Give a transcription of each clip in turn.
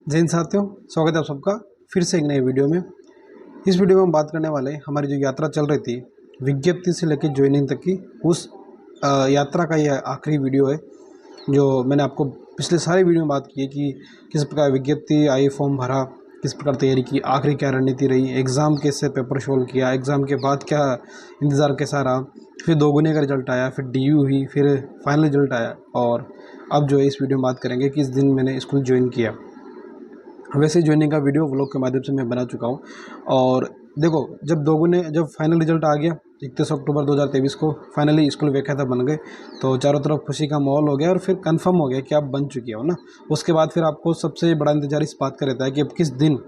जय हिंद साथियों, स्वागत है आप सबका फिर से एक नई वीडियो में। इस वीडियो में हम बात करने वाले हमारी जो यात्रा चल रही थी विज्ञप्ति से लेकर ज्वाइनिंग तक की, उस यात्रा का यह आखिरी वीडियो है। जो मैंने आपको पिछले सारे वीडियो में बात की है कि किस प्रकार विज्ञप्ति आई, फॉर्म भरा, किस प्रकार तैयारी की, आखिरी क्या रणनीति रही, एग्ज़ाम कैसे पेपर सोल्व किया, एग्ज़ाम के बाद क्या इंतज़ार कैसा रहा, फिर दोगुने का रिजल्ट आया, फिर डीयू हुई, फिर फाइनल रिजल्ट आया। और अब जो है इस वीडियो में बात करेंगे कि इस दिन मैंने स्कूल ज्वाइन किया। वैसे ज्वाइनिंग का वीडियो व्लॉग के माध्यम से मैं बना चुका हूँ। और देखो, जब फाइनल रिजल्ट आ गया 31 अक्टूबर 2023 को फाइनली स्कूल व्याख्याता बन गए, तो चारों तरफ खुशी का माहौल हो गया और फिर कंफर्म हो गया कि आप बन चुके हो ना। उसके बाद फिर आपको सबसे बड़ा इंतजार इस बात का रहता है कि अब किस दिन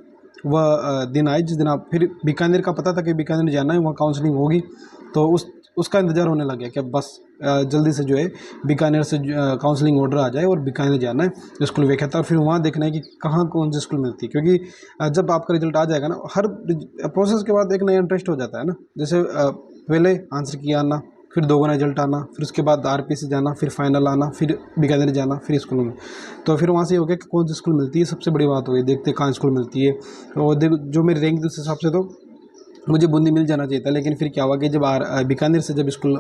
वह दिन आए जिस दिन आप फिर बीकानेर का पता था कि बीकानेर जाना है, वहाँ काउंसलिंग होगी, तो उसका इंतज़ार होने लग गया कि अब बस जल्दी से जो है बीकानेर से काउंसलिंग ऑर्डर आ जाए और बीकानेर जाना है स्कूल व्याख्याता, और फिर वहाँ देखना है कि कहाँ कौन सी स्कूल मिलती है। क्योंकि जब आपका रिजल्ट आ जाएगा ना, हर प्रोसेस के बाद एक नया इंटरेस्ट हो जाता है ना। जैसे पहले आंसर किया आना, फिर दोगुना रिजल्ट आना, फिर उसके बाद आरपीसी जाना, फिर फाइनल आना, फिर बीकानेर जाना, फिर स्कूल में। तो फिर वहाँ से हो गया कि कौन सी स्कूल मिलती है, सबसे बड़ी बात हो गई, देखते कहाँ स्कूल मिलती है। और देख, जो मेरी रैंक थी उस हिसाब से तो मुझे बूंदी मिल जाना चाहिए था। लेकिन फिर क्या हुआ कि जब बीकानेर से जब स्कूल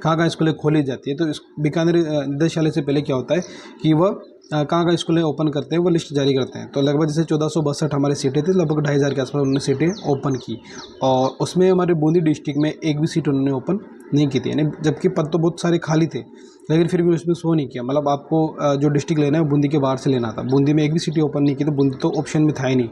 कहाँ स्कूलें खोली जाती है, तो बीकानेर निदेशालय से पहले क्या होता है कि वह कहाँ स्कूलें ओपन करते हैं, वो लिस्ट जारी करते हैं। तो लगभग जैसे 1462 हमारी सीटें थी, लगभग 2500 के आसपास उन्होंने सीटें ओपन की, और उसमें हमारे बूंदी डिस्ट्रिक्ट में एक भी सीट उन्होंने ओपन नहीं की थी, यानी जबकि पद तो बहुत सारे खाली थे, लेकिन फिर भी उसमें शो नहीं किया। मतलब आपको जो डिस्ट्रिक्ट लेना है बूंदी के बाहर से लेना था। बूंदी में एक भी सीटें ओपन नहीं की, तो बूंदी तो ऑप्शन में था ही नहीं।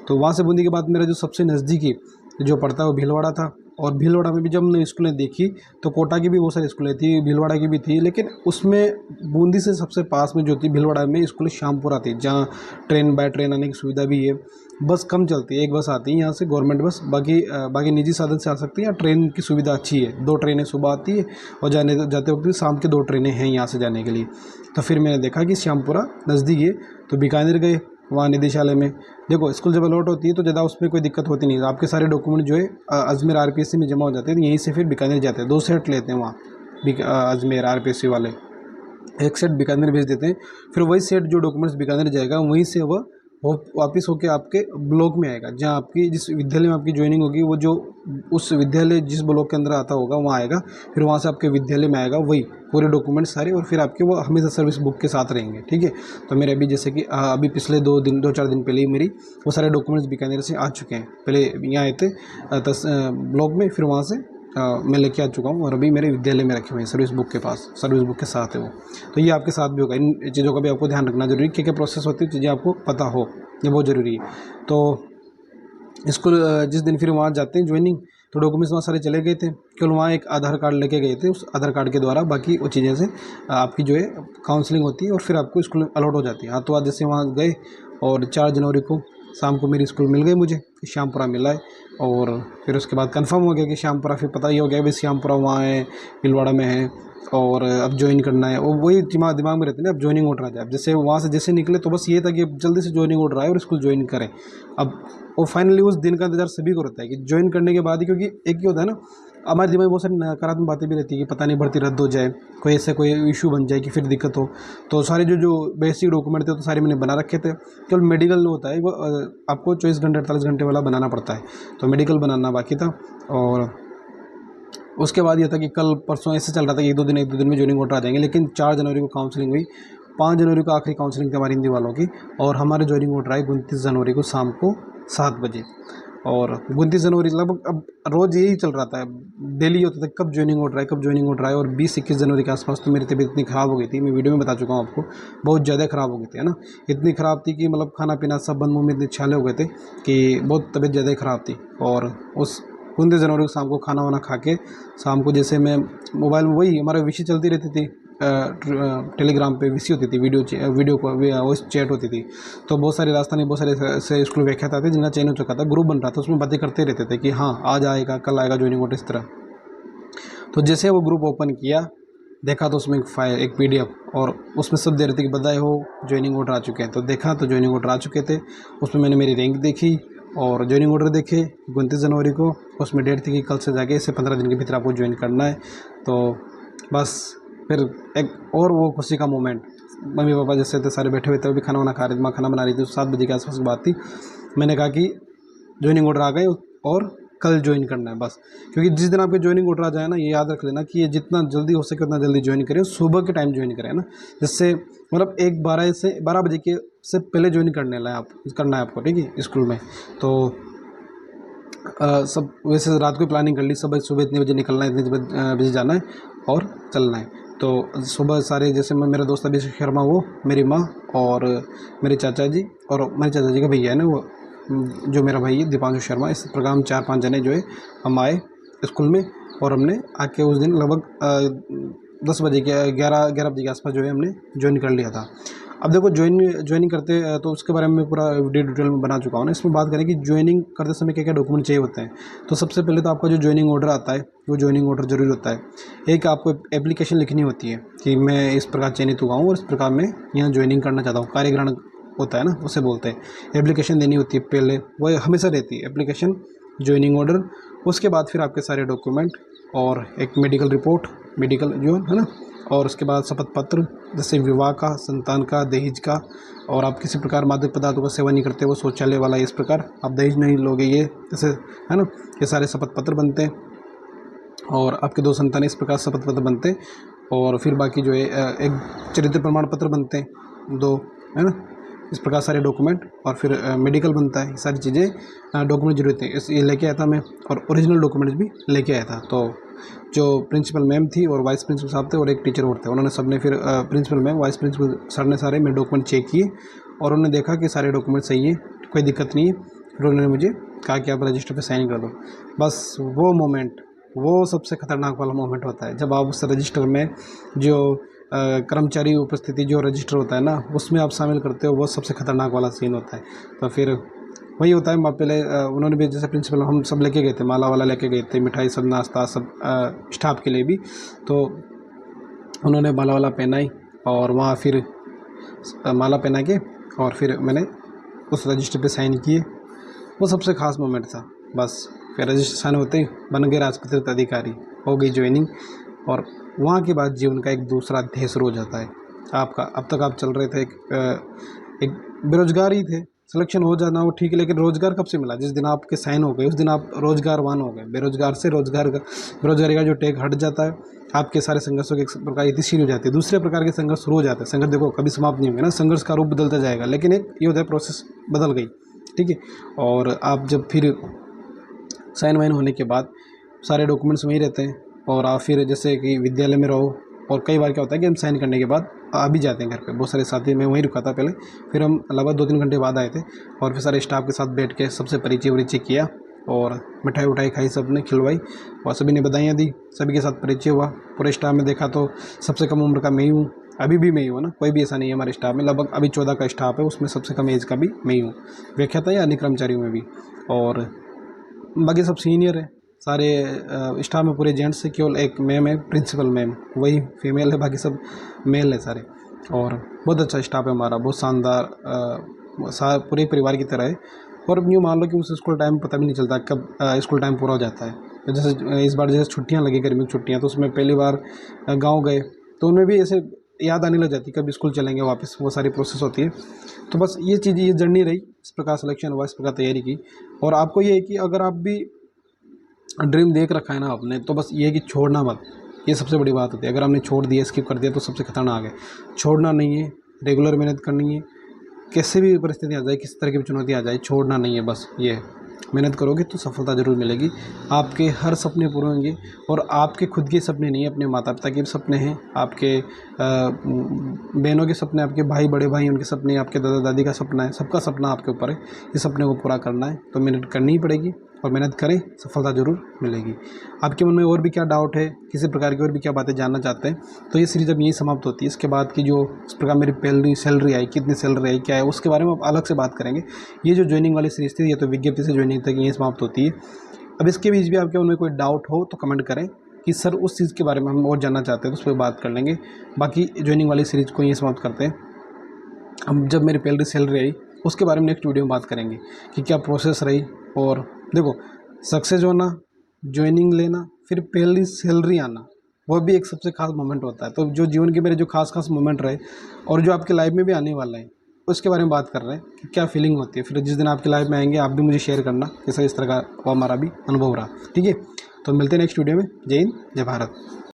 तो वहाँ से बूंदी के बाद मेरा जो सबसे नज़दीकी जो पड़ता है वो भीलवाड़ा था। और भीलवाड़ा में भी जब हमने स्कूलें देखी तो कोटा की भी बहुत सारी स्कूलें थी, भीलवाड़ा की भी थी, लेकिन उसमें बूंदी से सबसे पास में जो थी भीलवाड़ा में स्कूल श्यामपुरा थी, जहाँ बाय ट्रेन आने की सुविधा भी है। बस कम चलती है, एक बस आती है यहाँ से गवर्नमेंट बस, बाकी निजी साधन से आ सकती है। या ट्रेन की सुविधा अच्छी है, 2 ट्रेनें सुबह आती है और जाते वक्त भी शाम के 2 ट्रेनें हैं यहाँ से जाने के लिए। तो फिर मैंने देखा कि श्यामपुरा नज़दीक है, तो बीकानेर गए, वहाँ निदेशालय में। देखो, स्कूल जब अलॉट होती है तो ज़्यादा उसमें कोई दिक्कत होती नहीं है। आपके सारे डॉक्यूमेंट जो है अजमेर आरपीएससी में जमा हो जाते हैं, तो यहीं से फिर बीकानेर जाते हैं। 2 सेट लेते हैं वहाँ अजमेर आरपीएससी वाले, एक सेट बीकानेर भेज देते हैं। फिर वही सेट जो डॉक्यूमेंट्स बीकानेर जाएगा, वहीं से वह वापस होकर आपके ब्लॉक में आएगा, जहाँ आपकी जिस विद्यालय में आपकी ज्वाइनिंग होगी, वो जो उस विद्यालय जिस ब्लॉक के अंदर आता होगा वहाँ आएगा। फिर वहाँ से आपके विद्यालय में आएगा वही पूरे डॉक्यूमेंट सारे, और फिर आपके वो हमेशा सर्विस बुक के साथ रहेंगे। ठीक है, तो मेरे अभी जैसे कि अभी पिछले 2-4 दिन पहले ही मेरी वो सारे डॉक्यूमेंट्स बीकानेर से आ चुके हैं। पहले यहाँ आए थे ब्लॉक में, फिर वहाँ से मैं लेके आ चुका हूँ, और अभी मेरे विद्यालय में रखे हुए हैं सर्विस बुक के पास, सर्विस बुक के साथ है वो। तो ये आपके साथ भी होगा। इन चीज़ों का भी आपको ध्यान रखना जरूरी है, क्या क्या प्रोसेस होती है, चीज़ें आपको पता हो, ये बहुत ज़रूरी है। तो स्कूल जिस दिन फिर वहाँ जाते हैं ज्वाइनिंग, तो डॉक्यूमेंट्स वहाँ सारे चले गए थे, केवल वहाँ एक आधार कार्ड लेके गए थे। उस आधार कार्ड के द्वारा बाकी वो चीज़ें से आपकी जो है काउंसलिंग होती है और फिर आपको स्कूल अलॉट हो जाती है। हाँ, तो आज जैसे वहाँ गए और 4 जनवरी को शाम को मेरी स्कूल मिल गई मुझे, श्यामपुरा मिला है। और फिर उसके बाद कंफर्म हो गया कि श्यामपुरा, फिर पता ही हो गया भाई श्यामपुरा वहाँ है, भीलवाड़ा में है, और अब ज्वाइन करना है। और वही दिमाग में रहते हैं ना, अब ज्वाइनिंग ऑर्डर आ जाए। अब जैसे वहाँ से जैसे निकले तो बस ये था कि अब जल्दी से ज्वाइनिंग ऑर्डर आए और स्कूल ज्वाइन करें। अब वो फाइनली उस दिन का इंतजार सभी को रहता है कि ज्वाइन करने के बाद ही, क्योंकि एक ही होता है ना, हमारे दिमाग में बहुत सारी नकारात्मक बातें भी रहती है कि पता नहीं भर्ती रद्द हो जाए, कोई ऐसा कोई इशू बन जाए कि फिर दिक्कत हो। तो सारे जो बेसिक डॉक्यूमेंट थे तो सारे मैंने बना रखे थे। केवल मेडिकल होता है वो आपको 24 घंटे 48 घंटे वाला बनाना पड़ता है, तो मेडिकल बनाना बाकी था। और उसके बाद ये था कि कल परसों ऐसे चल रहा था कि एक दो दिन में ज्वाइनिंग ऑर्डर आ जाएंगे, लेकिन 4 जनवरी को काउंसलिंग हुई। 5 जनवरी को आखिरी काउंसलिंग थी हमारी हिंदी वालों की, और हमारे ज्वाइनिंग ऑर्डर आए 29 जनवरी को शाम को 7 बजे। और 29 जनवरी लगभग अब रोज़ यही चल रहा था, डेली होता था कब ज्वाइनिंग ऑर्डर आए, कब ज्वाइनिंग ऑर्डर आए। और 20-21 जनवरी के आसपास तो मेरी तबीयत इतनी ख़राब हो गई थी, मैं वीडियो में बता चुका हूँ आपको, बहुत ज़्यादा ख़राब हो गई थी, है ना। इतनी ख़राब थी कि मतलब खाना पीना सब बंद, मुँह में इतने छाले हो गए थे कि बहुत तबीयत ज़्यादा ख़राब थी। और उस 29 जनवरी को शाम को खाना वाना खा के, शाम को जैसे मैं मोबाइल में वही हमारी विशी चलती रहती थी, टेलीग्राम पे विशी होती थी, वीडियो को वॉइस चैट होती थी। तो बहुत सारे राजस्थानी, बहुत सारे से स्कूल व्याख्याता थे जिनका चयन हो चुका था, ग्रुप बन रहा था, उसमें बातें करते रहते थे कि हाँ आज आएगा, कल आएगा ज्वाइनिंग ऑर्डर, इस तरह। तो जैसे वो ग्रुप ओपन किया, देखा तो उसमें एक PDF, और उसमें सब दे रहे थे कि बधाई हो, ज्वाइनिंग ऑर्डर आ चुके हैं। तो देखा तो ज्वाइनिंग ऑर्डर आ चुके थे। उसमें मैंने मेरी रैंक देखी और ज्वाइनिंग ऑर्डर देखे 29 जनवरी को। उसमें डेट थी कि कल से जाके इससे 15 दिन के भीतर आपको ज्वाइन करना है। तो बस फिर एक और वो खुशी का मोमेंट, मम्मी पापा जैसे थे सारे बैठे हुए थे, वो भी खाना वाना खा रहे थे, माँ खाना बना रही थी। 7 बजे के आसपास की बात थी। मैंने कहा कि ज्वाइनिंग ऑर्डर आ गए और कल ज्वाइन करना है बस। क्योंकि जिस दिन आपके ज्वाइनिंग ऑर्डर आ जाए ना, ये याद रख लेना कि ये जितना जल्दी हो सके उतना जल्दी ज्वाइन करें, सुबह के टाइम ज्वाइन करें ना, जिससे मतलब 12 बजे के से पहले ज्वाइन करना है आपको, ठीक है, स्कूल में। तो सब वैसे रात को प्लानिंग कर ली, सब सुबह इतने बजे निकलना है, इतने बजे जाना है और चलना है। तो सुबह सारे, जैसे मैं, मेरा दोस्त अभिषेक शर्मा, वो मेरी माँ और मेरे चाचा जी, और मेरे चाचा जी का भैया है ना, वो जो मेरा भाई है दीपांशु शर्मा, इस प्रकार हम 4-5 जने जो है हम आए स्कूल में। और हमने आके उस दिन लगभग 10 बजे के 11 बजे के आसपास जो है हमने ज्वाइन कर लिया था। अब देखो ज्वाइनिंग करते तो उसके बारे में पूरा वीडियो डिटेल में बना चुका हूँ ना। इसमें बात करें कि ज्वाइनिंग करते समय क्या क्या डॉक्यूमेंट चाहिए होते हैं। तो सबसे पहले तो आपका जो ज्वाइनिंग ऑर्डर आता है, वो ज्वाइनिंग ऑर्डर जरूरी होता है। एक आपको एप्लीकेशन लिखनी होती है कि मैं इस प्रकार चयनित हुआ हूँ और इस प्रकार मैं यहाँ ज्वाइनिंग करना चाहता हूँ, कार्यग्रहण होता है ना, उसे बोलते हैं। एप्लीकेशन देनी होती है पहले, वो हमेशा रहती है एप्लीकेशन, ज्वाइनिंग ऑर्डर। उसके बाद फिर आपके सारे डॉक्यूमेंट और एक मेडिकल रिपोर्ट, मेडिकल जो है ना, और उसके बाद शपथ पत्र, जैसे विवाह का, संतान का, दहेज का, और आप किसी प्रकार मादक पदार्थों का सेवन नहीं करते, वो शौचालय वाला, इस प्रकार आप दहेज नहीं लोगे, ये जैसे है ना, ये सारे शपथ पत्र बनते हैं। और आपके 2 संतान, इस प्रकार शपथ पत्र बनते हैं। और फिर बाकी जो है एक चरित्र प्रमाण पत्र बनते हैं 2, है ना, इस प्रकार सारे डॉक्यूमेंट। और फिर मेडिकल बनता है। ये सारी चीज़ें डॉक्यूमेंट जरूरत है, ये लेके आया था मैं, और ओरिजिनल डॉक्यूमेंट्स भी लेके आया था। तो जो प्रिंसिपल मैम थी और वाइस प्रिंसिपल साहब थे और एक टीचर और थे, उन्होंने सबने फिर principal ma'am, vice principal sir ने सारे मेरे डॉक्यूमेंट चेक किए और उन्होंने देखा कि सारे डॉक्यूमेंट सही है, कोई दिक्कत नहीं है। फिर उन्होंने मुझे कहा कि आप रजिस्टर पे साइन कर दो। बस वो मोमेंट, वो सबसे खतरनाक वाला मोमेंट होता है, जब आप उस रजिस्टर में जो कर्मचारी उपस्थिति जो रजिस्टर होता है ना, उसमें आप शामिल करते हो, वो सबसे खतरनाक वाला सीन होता है। तो फिर वही होता है, पहले उन्होंने भी, जैसे प्रिंसिपल, हम सब लेके गए थे, माला वाला लेके गए थे, मिठाई सब, नाश्ता सब, स्टाफ के लिए भी। तो उन्होंने माला वाला पहनाई और वहाँ फिर माला पहना के और फिर मैंने उस रजिस्टर पे साइन किए। वो सबसे ख़ास मोमेंट था। बस फिर रजिस्टर साइन होते ही बन गए राजपत्रित अधिकारी, हो गई ज्वाइनिंग। और वहाँ के बाद जीवन का एक दूसरा अध्याय शुरू हो जाता है आपका। अब तक आप चल रहे थे एक बेरोजगार ही थे, सिलेक्शन हो जाना वो ठीक है, लेकिन रोज़गार कब से मिला? जिस दिन आपके साइन हो गए उस दिन आप रोज़गारवान हो गए। बेरोजगार से बेरोजगारी का जो टैग हट जाता है, आपके सारे संघर्षों की एक प्रकार गतिशील हो जाती है, दूसरे प्रकार के संघर्ष शुरू हो जाते हैं। संघर्ष देखो कभी समाप्त नहीं होंगे ना, संघर्ष का रूप बदलता जाएगा, लेकिन एक ये होता है प्रोसेस बदल गई, ठीक है। और आप जब फिर साइन वाइन होने के बाद सारे डॉक्यूमेंट्स वहीं रहते हैं, और आप फिर जैसे कि विद्यालय में रहो, और कई बार क्या होता है कि हम साइन करने के बाद आ भी जाते हैं घर पे। बहुत सारे साथी, मैं वहीं रुका था पहले, फिर हम लगभग 2-3 घंटे बाद आए थे, और फिर सारे स्टाफ के साथ बैठ के सबसे परिचय किया, और मिठाई उठाई खाई, सब ने खिलवाई, और सभी ने बधाइयाँ दी, सभी के साथ परिचय हुआ। पूरे स्टाफ में देखा तो सबसे कम उम्र का मैं ही हूँ, अभी भी मैं ही हूँ ना, कोई भी ऐसा नहीं है हमारे स्टाफ में। लगभग अभी 14 का स्टाफ है, उसमें सबसे कम एज का भी मैं ही हूँ, व्याख्याता या अन्य कर्मचारियों में भी। और बाकी सब सीनियर है सारे, स्टाफ में पूरे जेंट्स से केवल एक मैम है, प्रिंसिपल मैम, वही फीमेल है, बाकी सब मेल है सारे। और बहुत अच्छा स्टाफ है हमारा, बहुत शानदार, पूरे परिवार की तरह है। और यूँ मान लो कि उस स्कूल टाइम पता भी नहीं चलता कब स्कूल टाइम पूरा हो जाता है। तो जैसे इस बार जैसे छुट्टियाँ लगी, गर्मी की छुट्टियाँ, तो उसमें पहली बार गाँव गए, तो उनमें भी ऐसे याद आने लग जाती कब स्कूल चलेंगे वापस, वो सारी प्रोसेस होती है। तो बस ये चीज़, ये जर्नी रही, इस प्रकार सिलेक्शन हुआ, इस प्रकार तैयारी की। और आपको ये है कि अगर आप भी ड्रीम देख रखा है ना आपने, तो बस ये है कि छोड़ना मत, ये सबसे बड़ी बात होती है। अगर आपने छोड़ दिया, स्किप कर दिया, तो सबसे खतरनाक है। छोड़ना नहीं है, रेगुलर मेहनत करनी है, कैसे भी परिस्थिति आ जाए, किस तरह की भी चुनौती आ जाए, छोड़ना नहीं है। बस ये है, मेहनत करोगे तो सफलता ज़रूर मिलेगी। आपके हर सपने पूरे होंगे, और आपके खुद के सपने नहीं, अपने माता पिता के भी सपने हैं, आपके बहनों के सपने, आपके भाई, बड़े भाई, उनके सपने, आपके दादा दादी का सपना है, सबका सपना आपके ऊपर है। इस सपने को पूरा करना है तो मेहनत करनी ही पड़ेगी, और मेहनत करें, सफलता ज़रूर मिलेगी। आपके मन में और भी क्या डाउट है, किसी प्रकार की और भी क्या बातें जानना चाहते हैं, तो ये सीरीज़ अब यहीं समाप्त होती है। इसके बाद की जो इस प्रकार मेरी पहली सैलरी आई, कितनी सैलरी आई, क्या है, उसके बारे में अलग से बात करेंगे। ये जो ज्वाइनिंग वाली सीरीज़ थी, ये तो विज्ञप्ति से ज्वाइनिंग तक यहीं समाप्त होती है। अब इसके बीच भी आपके मन में कोई डाउट हो तो कमेंट करें कि सर उस चीज़ के बारे में हम और जानना चाहते हैं, तो उस पर बात कर लेंगे। बाकी ज्वाइनिंग वाली सीरीज़ को यहीं समाप्त करते हैं। अब जब मेरी पहली सैलरी आई, उसके बारे में नेक्स्ट वीडियो में बात करेंगे कि क्या प्रोसेस रही। और देखो, सक्सेस होना, ज्वाइनिंग लेना, फिर पहली सैलरी आना, वो भी एक सबसे खास मोमेंट होता है। तो जो जीवन के मेरे जो खास खास मोमेंट रहे और जो आपकी लाइफ में भी आने वाला है, उसके बारे में बात कर रहे हैं कि क्या फीलिंग होती है। फिर जिस दिन आपकी लाइफ में आएंगे आप भी मुझे शेयर करना कैसा इस तरह का वो हमारा भी अनुभव रहा। ठीक है, तो मिलते हैं नेक्स्ट वीडियो में। जय हिंद, जय भारत।